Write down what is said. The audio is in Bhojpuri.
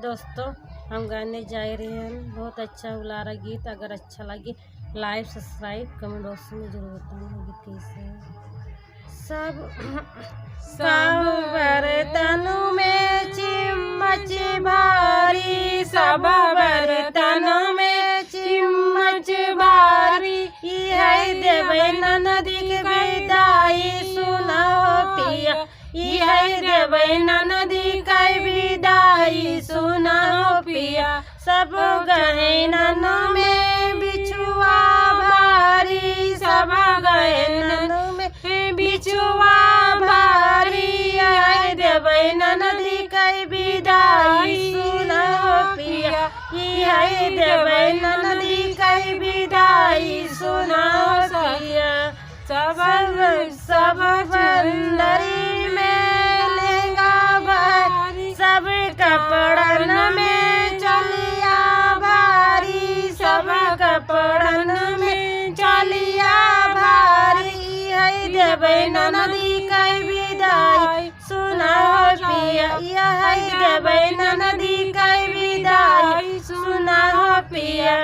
दोस्तों हम गाने जा रहे हैं, बहुत अच्छा बुला रहा गीत। अगर अच्छा लगे लाइक सब्सक्राइब कमेंट बॉक्स में जरूर बताना गीत कैसे है। सब बर्तनों में चिम्मच भारी, सब बर्तनों में चिम्मच भारी, है देवे ननदी के विदाई सुनाओ पिया, है देवे ननदी का विदाई सुनाओ पिया। सब गहनों में बिछुआ भारी, सब गहनों में बिछुआ भारी, है देवे ननदी का विदाई सुनाओ पिया, है देवे ननदी का विदाई सुनाओ पिया। सब बंदरी में लेगा भारी, सब कपड़न में चलिया भारी, सब कपड़न में चलिया भारी, है देवे ननदी का विदाई सुनाओ पिया, है देवे ननदी का विदाई सुनाओ पिया।